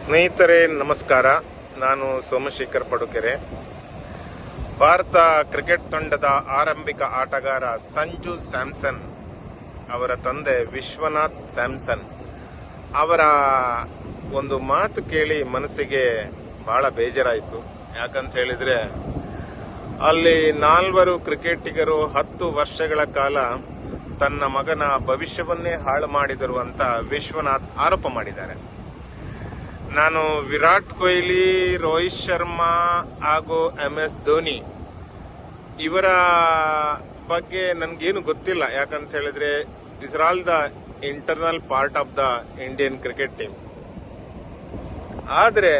ಸ್ನೇಹಿತರೆ ನಮಸ್ಕಾರ. ನಾನು ಸೋಮಶೇಖರ್ ಪಡುಕೆರೆ. ಭಾರತ ಕ್ರಿಕೆಟ್ ತಂಡದ ಆರಂಭಿಕ ಆಟಗಾರ ಸಂಜು ಸ್ಯಾಮ್ಸನ್ ಅವರ ತಂದೆ ವಿಶ್ವನಾಥ್ ಸ್ಯಾಮ್ಸನ್ ಅವರ ಒಂದು ಮಾತು ಕೇಳಿ ಮನಸ್ಸಿಗೆ ಬಹಳ ಬೇಜಾರಾಯಿತು. ಯಾಕಂತ ಹೇಳಿದ್ರೆ ಅಲ್ಲಿ 4 ಕ್ರಿಕೆಟಿಗರು 10 ವರ್ಷಗಳ ಕಾಲ ತನ್ನ ಮಗನ ಭವಿಷ್ಯವನ್ನೇ ಹಾಳು ಮಾಡಿದರು ಅಂತ ವಿಶ್ವನಾಥ್ ಆರೋಪ ಮಾಡಿದ್ದಾರೆ. ನಾನು ವಿರಾಟ್ ಕೊಹ್ಲಿ, ರೋಹಿತ್ ಶರ್ಮಾ ಹಾಗೂ MS ಧೋನಿ ಇವರ ಬಗ್ಗೆ ನನ್ಗೇನು ಗೊತ್ತಿಲ್ಲ. ಯಾಕಂತ ಹೇಳಿದ್ರೆ this are all the internal part of the Indian cricket team. ಆದ್ರೆ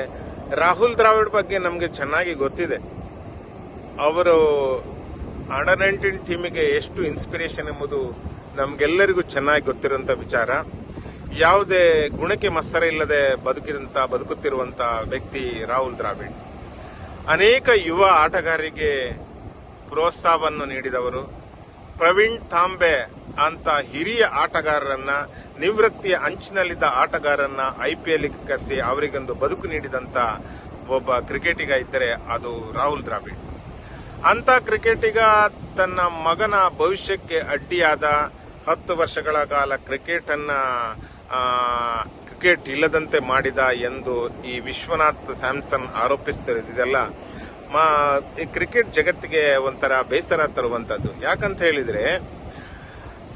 ರಾಹುಲ್ ದ್ರಾವಿಡ್ ಬಗ್ಗೆ ನಮಗೆ ಚೆನ್ನಾಗಿ ಗೊತ್ತಿದೆ. ಅವರು ಅಂಡರ್ 19 ಟೀಮಿಗೆ ಎಷ್ಟು ಇನ್ಸ್ಪಿರೇಷನ್ ಎಂಬುದು ನಮ್ಗೆಲ್ಲರಿಗೂ ಚೆನ್ನಾಗಿ ಗೊತ್ತಿರುವಂತ ವಿಚಾರ. ಯಾವುದೇ ಗುಣಕ್ಕೆ ಮತ್ಸರ ಇಲ್ಲದೆ ಬದುಕುತ್ತಿರುವಂತ ವ್ಯಕ್ತಿ ರಾಹುಲ್ ದ್ರಾವಿಡ್. ಅನೇಕ ಯುವ ಆಟಗಾರರಿಗೆ ಪ್ರೋತ್ಸಾಹವನ್ನು ನೀಡಿದವರು. ಪ್ರವೀಣ್ ತಾಂಬೆ ಅಂತ ಹಿರಿಯ ಆಟಗಾರರನ್ನ, ನಿವೃತ್ತಿಯ ಅಂಚಿನಲ್ಲಿದ್ದ ಆಟಗಾರರನ್ನ IPL ಕರೆಸಿ ಅವರಿಗೊಂದು ಬದುಕು ನೀಡಿದಂತ ಒಬ್ಬ ಕ್ರಿಕೆಟಿಗ ಇದ್ದರೆ ಅದು ರಾಹುಲ್ ದ್ರಾವಿಡ್. ಅಂತ ಕ್ರಿಕೆಟಿಗ ತನ್ನ ಮಗನ ಭವಿಷ್ಯಕ್ಕೆ ಅಡ್ಡಿಯಾದ 10 ವರ್ಷಗಳ ಕಾಲ ಕ್ರಿಕೆಟ್ ಇಲ್ಲದಂತೆ ಮಾಡಿದ ಎಂದು ಈ ವಿಶ್ವನಾಥ್ ಸ್ಯಾಮ್ಸನ್ ಆರೋಪಿಸುತ್ತಿರೋದಿದೆಲ್ಲ ಈ ಕ್ರಿಕೆಟ್ ಜಗತ್ತಿಗೆ ಒಂಥರ ಬೇಸರ ತರುವಂತದ್ದು. ಯಾಕಂತ ಹೇಳಿದ್ರೆ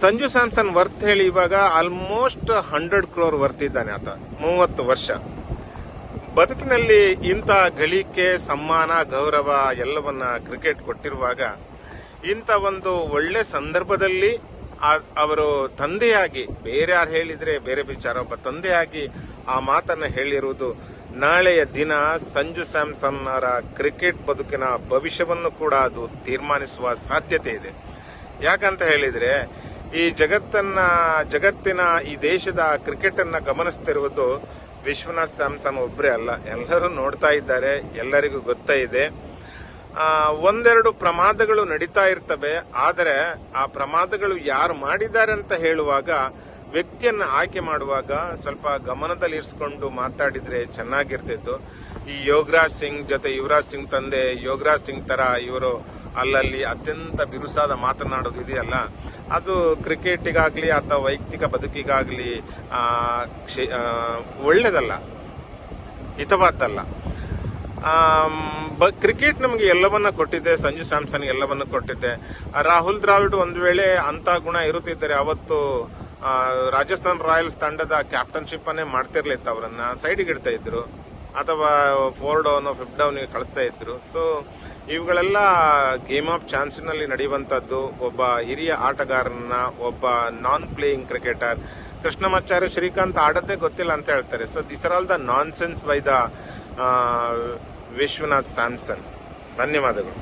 ಸಂಜು ಸ್ಯಾಮ್ಸನ್ ವರ್ತ್ ಹೇಳಿ ಇವಾಗ ಆಲ್ಮೋಸ್ಟ್ 100 crore ವರ್ತ್ ಇದ್ದಾನೆ. ಆತ 30 ವರ್ಷ ಬದುಕಿನಲ್ಲಿ ಇಂಥ ಗಳಿಕೆ, ಸಮ್ಮಾನ, ಗೌರವ ಎಲ್ಲವನ್ನ ಕ್ರಿಕೆಟ್ ಕೊಟ್ಟಿರುವಾಗ ಇಂಥ ಒಂದು ಒಳ್ಳೆ ಸಂದರ್ಭದಲ್ಲಿ ಅವರು ತಂದೆಯಾಗಿ, ಬೇರೆ ಯಾರು ಹೇಳಿದ್ರೆ ಬೇರೆ ವಿಚಾರ, ಒಬ್ಬ ತಂದೆಯಾಗಿ ಆ ಮಾತನ್ನ ಹೇಳಿರುವುದು ನಾಳೆಯ ದಿನ ಸಂಜು ಸ್ಯಾಮ್ಸನ್ ಅವರ ಕ್ರಿಕೆಟ್ ಬದುಕಿನ ಭವಿಷ್ಯವನ್ನು ಕೂಡ ಅದು ತೀರ್ಮಾನಿಸುವ ಸಾಧ್ಯತೆ ಇದೆ. ಯಾಕಂತ ಹೇಳಿದ್ರೆ ಈ ಜಗತ್ತಿನ ಈ ದೇಶದ ಕ್ರಿಕೆಟ್ ಅನ್ನ ಗಮನಿಸ್ತಿರುವುದು ವಿಶ್ವನಾಥ್ ಸ್ಯಾಮ್ಸನ್ ಒಬ್ಬರೇ ಅಲ್ಲ, ಎಲ್ಲರೂ ನೋಡ್ತಾ ಇದ್ದಾರೆ, ಎಲ್ಲರಿಗೂ ಗೊತ್ತಾ ಇದೆ. ಒಂದೆರಡು ಪ್ರಮಾದಗಳು ನಡೀತಾ ಇರ್ತವೆ. ಆದರೆ ಆ ಪ್ರಮಾದಗಳು ಯಾರು ಮಾಡಿದ್ದಾರೆ ಅಂತ ಹೇಳುವಾಗ, ವ್ಯಕ್ತಿಯನ್ನ ಆಯ್ಕೆ ಮಾಡುವಾಗ ಸ್ವಲ್ಪ ಗಮನದಲ್ಲಿರಿಸಿಕೊಂಡು ಮಾತಾಡಿದ್ರೆ ಚೆನ್ನಾಗಿರ್ತಿತ್ತು. ಈ ಯೋಗರಾಜ್ ಸಿಂಗ್ ಜೊತೆ ಯುವರಾಜ್ ಸಿಂಗ್ ತಂದೆ ಯೋಗರಾಜ್ ಸಿಂಗ್ ತರ ಇವರು ಅಲ್ಲಲ್ಲಿ ಅತ್ಯಂತ ಬಿರುಸಾದ ಮಾತನಾಡೋದು ಇದೆಯಲ್ಲ, ಅದು ಕ್ರಿಕೆಟಿಗಾಗ್ಲಿ ಅಥವಾ ವೈಯಕ್ತಿಕ ಬದುಕಿಗಾಗ್ಲಿ ಒಳ್ಳೇದಲ್ಲ, ಹಿತವಾದ್ದಲ್ಲ. ಕ್ರಿಕೆಟ್ ನಮಗೆ ಎಲ್ಲವನ್ನ ಕೊಟ್ಟಿದೆ, ಸಂಜು ಸ್ಯಾಮ್ಸನ್ ಎಲ್ಲವನ್ನ ಕೊಟ್ಟಿದೆ. ರಾಹುಲ್ ದ್ರಾವಿಡ್ ಒಂದು ವೇಳೆ ಅಂತ ಗುಣ ಇರುತ್ತಿದ್ದರೆ ಅವತ್ತು ರಾಜಸ್ಥಾನ್ ರಾಯಲ್ಸ್ ತಂಡದ ಕ್ಯಾಪ್ಟನ್ಶಿಪ್ ಅನ್ನೇ ಮಾಡ್ತಿರ್ಲಿತ್ತು, ಅವರನ್ನ ಸೈಡ್ಗೆ ಇಡ್ತಾ ಇದ್ರು ಅಥವಾ 4 ಡೌನ್ 5 ಡೌನ್ ಕಳಿಸ್ತಾ ಇದ್ರು. ಸೊ ಇವುಗಳೆಲ್ಲ ಗೇಮ್ ಆಫ್ ಚಾನ್ಸ್ನಲ್ಲಿ ನಡೆಯುವಂತದ್ದು. ಒಬ್ಬ ಹಿರಿಯ ಆಟಗಾರನ, ಒಬ್ಬ ನಾನ್ ಪ್ಲೇಯಿಂಗ್ ಕ್ರಿಕೆಟರ್, ಕೃಷ್ಣಮಾಚಾರ್ಯ ಶ್ರೀಕಾಂತ್ ಆಡೋದೇ ಗೊತ್ತಿಲ್ಲ ಅಂತ ಹೇಳ್ತಾರೆ. So this are all the non sense by the Vishwanath Samson. ಧನ್ಯವಾದಗಳು.